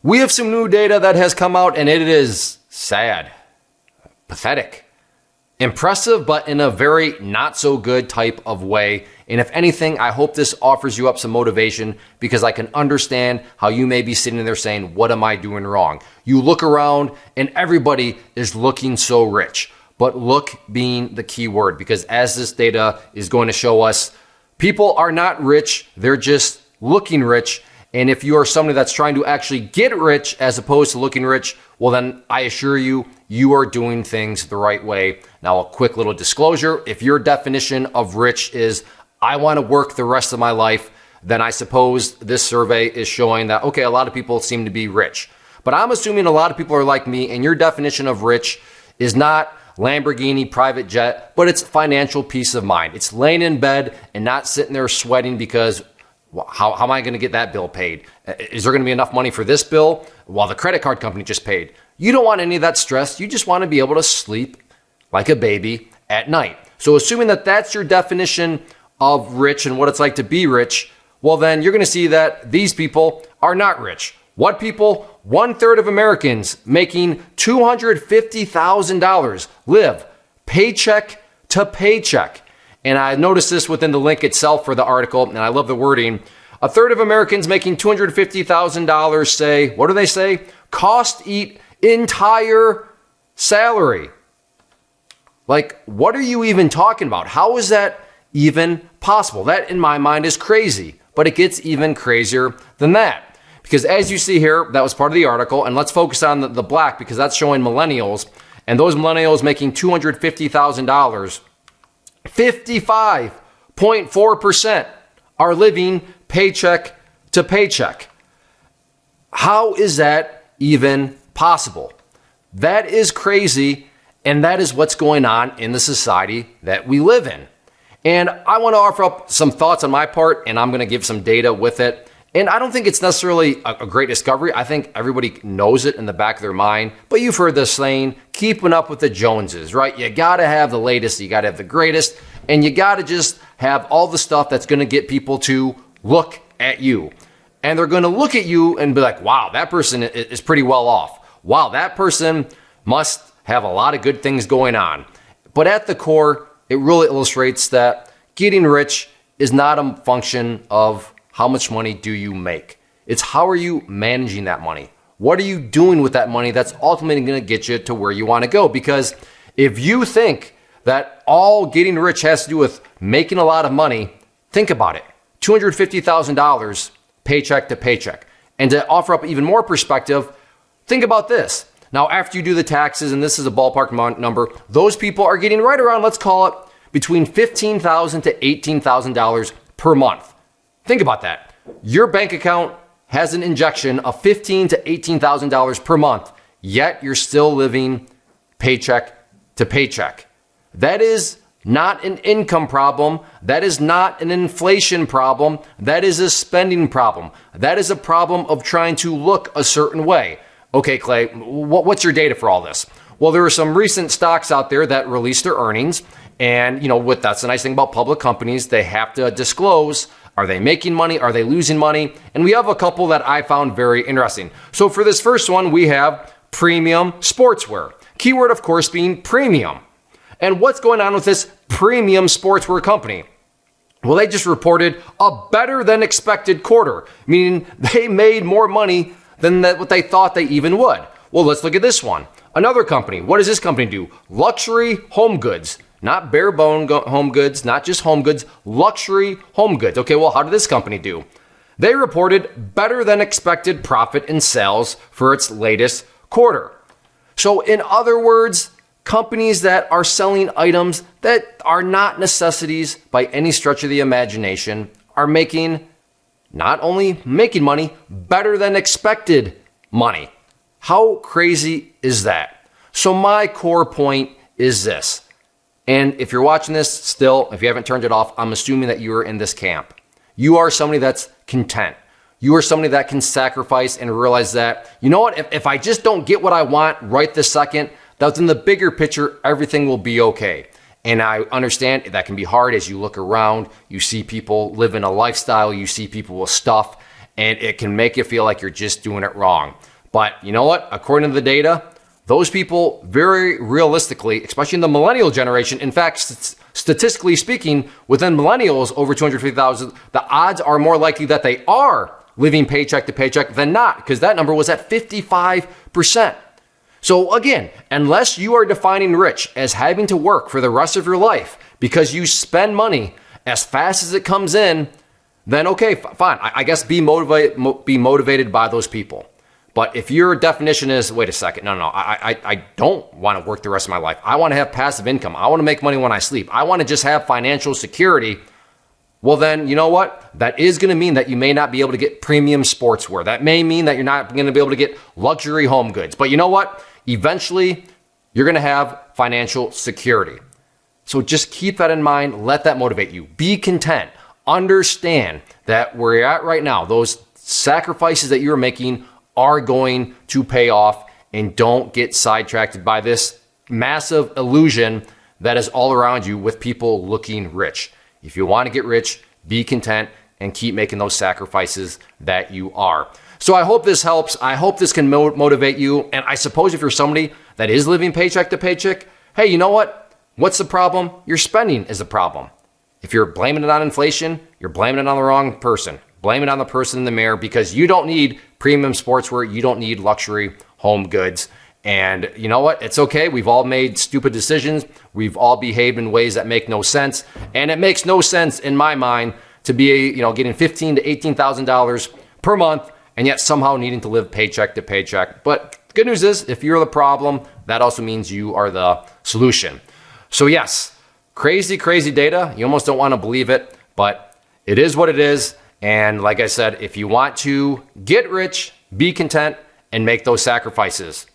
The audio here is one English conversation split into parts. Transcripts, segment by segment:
We have some new data that has come out, and it is sad, pathetic, impressive, but in a very not so good type of way. And if anything, I hope this offers you up some motivation, because I can understand how you may be sitting there saying, what am I doing wrong? You look around and everybody is looking so rich, but look being the key word, because as this data is going to show us, people are not rich. They're just looking rich. And if you are somebody that's trying to actually get rich as opposed to looking rich, well, then I assure you, you are doing things the right way. Now, a quick little disclosure. If your definition of rich is, I want to work the rest of my life, then I suppose this survey is showing that, okay, a lot of people seem to be rich. But I'm assuming a lot of people are like me, and your definition of rich is not Lamborghini, private jet, but it's financial peace of mind. It's laying in bed and not sitting there sweating because how am I going to get that bill paid? Is there going to be enough money for this bill while the credit card company just paid? You don't want any of that stress. You just want to be able to sleep like a baby at night. So assuming that that's your definition of rich and what it's like to be rich, well, then you're going to see that these people are not rich. What people? 1/3 of Americans making $250,000 live paycheck to paycheck. And I noticed this within the link itself for the article, and I love the wording. 1/3 of Americans making $250,000 say, what do they say? Eat entire salary. Like, what are you even talking about? How is that even possible? That, in my mind, is crazy. But it gets even crazier than that. Because as you see here, that was part of the article, and let's focus on the black, because that's showing millennials. And those millennials making $250,000, 55.4% are living paycheck to paycheck. How is that even possible? That is crazy, and that is what's going on in the society that we live in. And I want to offer up some thoughts on my part, and I'm going to give some data with it. And I don't think it's necessarily a great discovery. I think everybody knows it in the back of their mind. But you've heard this saying, keeping up with the Joneses, right? You got to have the latest, you got to have the greatest, and you got to just have all the stuff that's going to get people to look at you. And they're going to look at you and be like, wow, that person is pretty well off. Wow, that person must have a lot of good things going on. But at the core, it really illustrates that getting rich is not a function of how much money do you make. It's how are you managing that money? What are you doing with that money that's ultimately going to get you to where you want to go? Because if you think that all getting rich has to do with making a lot of money, think about it. $250,000 paycheck to paycheck. And to offer up even more perspective, think about this. Now, after you do the taxes, and this is a ballpark number, those people are getting right around, let's call it, between $15,000 to $18,000 per month. Think about that. Your bank account has an injection of $15,000 to $18,000 per month, yet you're still living paycheck to paycheck. That is not an income problem. That is not an inflation problem. That is a spending problem. That is a problem of trying to look a certain way. Okay, Clay, what's your data for all this? Well, there are some recent stocks out there that released their earnings. And, that's the nice thing about public companies. They have to disclose, are they making money? Are they losing money? And we have a couple that I found very interesting. So for this first one, we have premium sportswear. Keyword, of course, being premium. And what's going on with this premium sportswear company? Well, they just reported a better than expected quarter, meaning they made more money than what they thought they even would. Well, let's look at this one. Another company. What does this company do? Luxury home goods. Not bare bone home goods, not just home goods, luxury home goods. Okay, well, how did this company do? They reported better than expected profit and sales for its latest quarter. So in other words, companies that are selling items that are not necessities by any stretch of the imagination are not only making money, better than expected money. How crazy is that? So my core point is this. And if you're watching this still, if you haven't turned it off, I'm assuming that you are in this camp. You are somebody that's content. You are somebody that can sacrifice and realize that, you know what, if I just don't get what I want right this second, that's in the bigger picture, everything will be okay. And I understand that can be hard as you look around, you see people living a lifestyle, you see people with stuff, and it can make you feel like you're just doing it wrong. But you know what? According to the data, those people very realistically, especially in the millennial generation, in fact, statistically speaking, within millennials over 250,000, the odds are more likely that they are living paycheck to paycheck than not, because that number was at 55%. So again, unless you are defining rich as having to work for the rest of your life because you spend money as fast as it comes in, then okay, fine. I guess be motivated by those people. But if your definition is, wait a second, no, I don't want to work the rest of my life. I want to have passive income. I want to make money when I sleep. I want to just have financial security. Well, then, you know what? That is going to mean that you may not be able to get premium sportswear. That may mean that you're not going to be able to get luxury home goods. But you know what? Eventually, you're going to have financial security. So just keep that in mind. Let that motivate you. Be content. Understand that where you're at right now, those sacrifices that you're making are going to pay off, and don't get sidetracked by this massive illusion that is all around you with people looking rich. If you want to get rich, be content and keep making those sacrifices that you are. So I hope this helps. I hope this can motivate you. And I suppose if you're somebody that is living paycheck to paycheck, hey, you know what? What's the problem? Your spending is the problem. If you're blaming it on inflation, you're blaming it on the wrong person. Blame it on the person in the mirror, because you don't need premium sportswear. You don't need luxury home goods. And you know what? It's okay. We've all made stupid decisions. We've all behaved in ways that make no sense. And it makes no sense in my mind to be, getting $15,000 to $18,000 per month and yet somehow needing to live paycheck to paycheck. But the good news is, if you're the problem, that also means you are the solution. So yes, crazy, crazy data. You almost don't want to believe it, but it is what it is. And like I said, if you want to get rich, be content and make those sacrifices.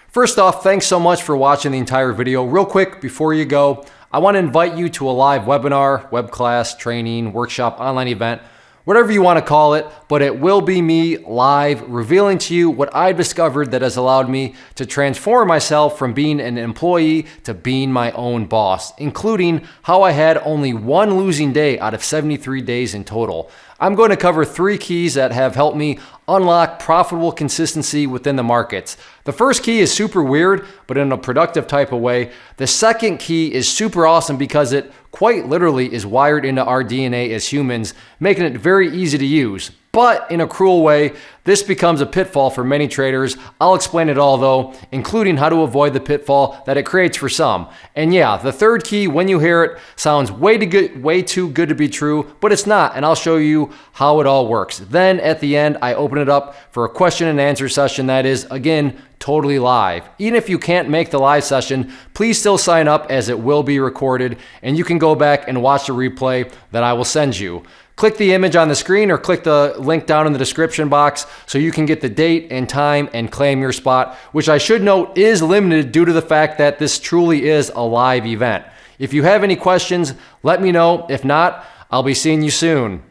First off, thanks so much for watching the entire video. Real quick, before you go, I want to invite you to a live webinar, web class, training, workshop, online event, whatever you want to call it, but it will be me live revealing to you what I've discovered that has allowed me to transform myself from being an employee to being my own boss, including how I had only one losing day out of 73 days in total. I'm going to cover 3 keys that have helped me unlock profitable consistency within the markets. The first key is super weird, but in a productive type of way. The second key is super awesome because it quite literally is wired into our DNA as humans, making it very easy to use. But in a cruel way, this becomes a pitfall for many traders. I'll explain it all though, including how to avoid the pitfall that it creates for some. And yeah, the third key, when you hear it, sounds way too good to be true, but it's not, and I'll show you how it all works. Then at the end, I open it up for a question and answer session that is, again, totally live. Even if you can't make the live session, please still sign up, as it will be recorded, and you can go back and watch the replay that I will send you. Click the image on the screen or click the link down in the description box so you can get the date and time and claim your spot, which I should note is limited due to the fact that this truly is a live event. If you have any questions, let me know. If not, I'll be seeing you soon.